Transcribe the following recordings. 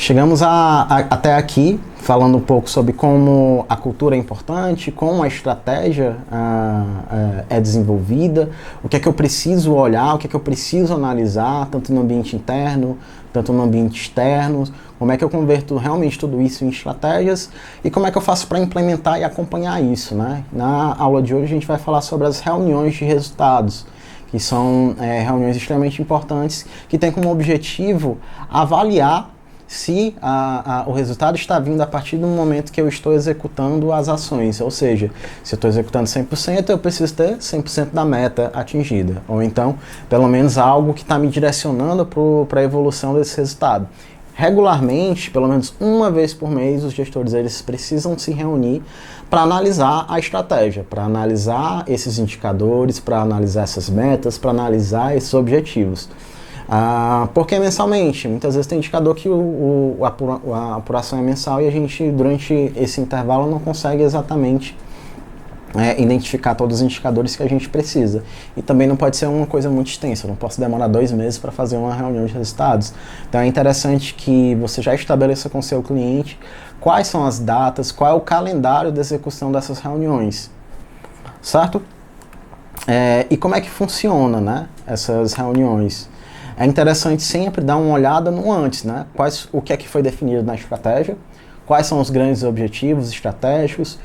Chegamos até aqui falando um pouco sobre como a cultura é importante, como a estratégia é desenvolvida, o que é que eu preciso olhar, o que é que eu preciso analisar, tanto no ambiente interno, tanto no ambiente externo, como é que eu converto realmente tudo isso em estratégias e como é que eu faço para implementar e acompanhar isso, né? Na aula de hoje a gente vai falar sobre as reuniões de resultados, que são reuniões extremamente importantes, que têm como objetivo avaliar se o resultado está vindo a partir do momento que eu estou executando as ações, ou seja, se eu estou executando 100%, eu preciso ter 100% da meta atingida, ou então, pelo menos algo que está me direcionando para a evolução desse resultado. Regularmente, pelo menos uma vez por mês, os gestores eles precisam se reunir para analisar a estratégia, para analisar esses indicadores, para analisar essas metas, para analisar esses objetivos. Porque mensalmente, muitas vezes tem indicador que a apuração é mensal e a gente, durante esse intervalo, não consegue exatamente identificar todos os indicadores que a gente precisa. E também não pode ser uma coisa muito extensa, eu não posso demorar 2 meses para fazer uma reunião de resultados. Então é interessante que você já estabeleça com o seu cliente quais são as datas, qual é o calendário de execução dessas reuniões, certo? E como é que funciona, né, essas reuniões? É interessante sempre dar uma olhada no antes, né? O que é que foi definido na estratégia, quais são os grandes objetivos estratégicos,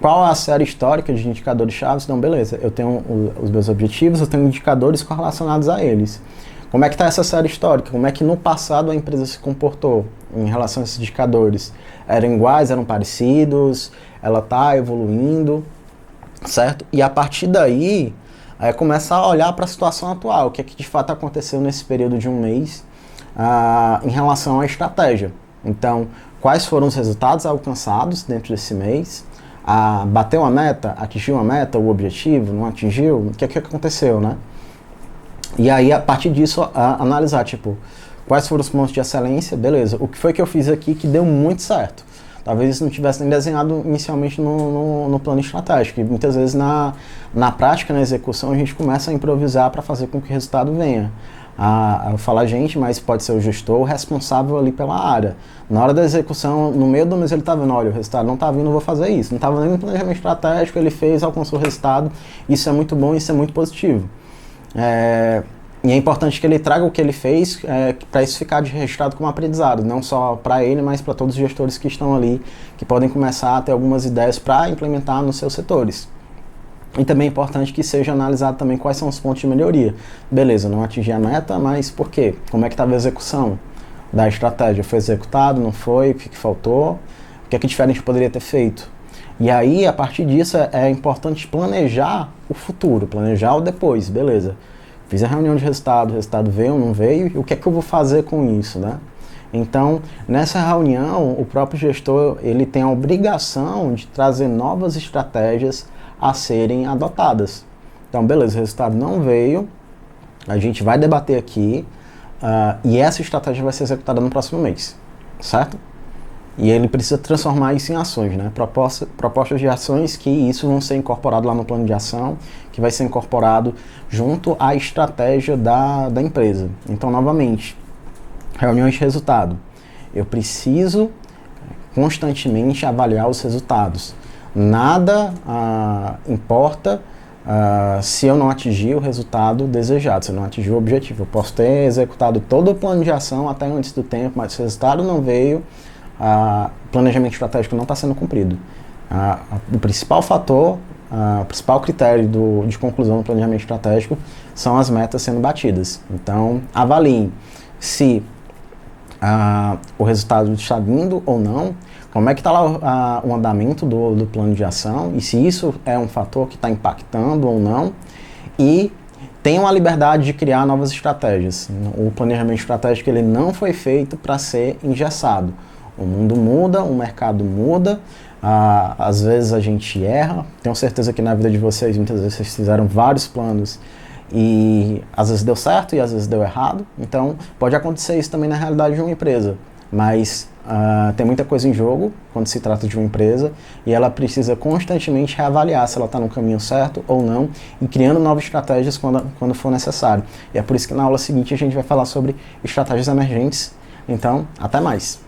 qual é a série histórica de indicadores-chave. Então, beleza, eu tenho os meus objetivos, eu tenho indicadores correlacionados a eles. Como é que está essa série histórica? Como é que no passado a empresa se comportou em relação a esses indicadores? Eram iguais, eram parecidos, ela está evoluindo, certo? E a partir daí, começa a olhar para a situação atual, o que é que de fato aconteceu nesse período de um mês em relação à estratégia. Então, quais foram os resultados alcançados dentro desse mês? Bateu a meta? Atingiu a meta, o objetivo? Não atingiu? O que é que aconteceu, né? E aí, a partir disso, analisar, tipo, quais foram os pontos de excelência? Beleza, o que foi que eu fiz aqui que deu muito certo? Talvez isso não tivesse nem desenhado inicialmente no plano estratégico. E muitas vezes na prática, na execução, a gente começa a improvisar para fazer com que o resultado venha. Eu falo a gente, mas pode ser o gestor responsável ali pela área. Na hora da execução, no meio do mês ele está vendo, olha, o resultado não está vindo, eu vou fazer isso. Não estava nem no planejamento estratégico, ele fez, alcançou o resultado. Isso é muito bom, isso é muito positivo. E é importante que ele traga o que ele fez para isso ficar registrado como aprendizado, não só para ele, mas para todos os gestores que estão ali, que podem começar a ter algumas ideias para implementar nos seus setores. E também é importante que seja analisado também quais são os pontos de melhoria. Beleza, não atingi a meta, mas por quê? Como é que estava a execução da estratégia? Foi executado, não foi? O que faltou? O que é que diferente poderia ter feito? E aí, a partir disso, é importante planejar o futuro, planejar o depois, beleza. Fiz a reunião de resultado, o resultado veio ou não veio, e o que é que eu vou fazer com isso, né? Então, nessa reunião, o próprio gestor, ele tem a obrigação de trazer novas estratégias a serem adotadas. Então, beleza, o resultado não veio, a gente vai debater aqui, e essa estratégia vai ser executada no próximo mês, certo? E ele precisa transformar isso em ações, né? Propostas de ações que isso vão ser incorporado lá no plano de ação, que vai ser incorporado junto à estratégia da empresa. Então, novamente, reuniões de resultado. Eu preciso constantemente avaliar os resultados. Nada importa se eu não atingir o resultado desejado, se eu não atingir o objetivo. Eu posso ter executado todo o plano de ação até antes do tempo, mas se o resultado não veio, o planejamento estratégico não está sendo cumprido. O principal fator, o principal critério de conclusão do planejamento estratégico são as metas sendo batidas. Então, avaliem se o resultado está vindo ou não, como é que está lá o andamento do plano de ação e se isso é um fator que está impactando ou não, e tenham a liberdade de criar novas estratégias. O planejamento estratégico ele não foi feito para ser engessado. O mundo muda, o mercado muda, às vezes a gente erra. Tenho certeza que na vida de vocês, muitas vezes vocês fizeram vários planos e às vezes deu certo e às vezes deu errado. Então pode acontecer isso também na realidade de uma empresa, mas tem muita coisa em jogo quando se trata de uma empresa e ela precisa constantemente reavaliar se ela está no caminho certo ou não e criando novas estratégias quando for necessário. E é por isso que na aula seguinte a gente vai falar sobre estratégias emergentes. Então, até mais!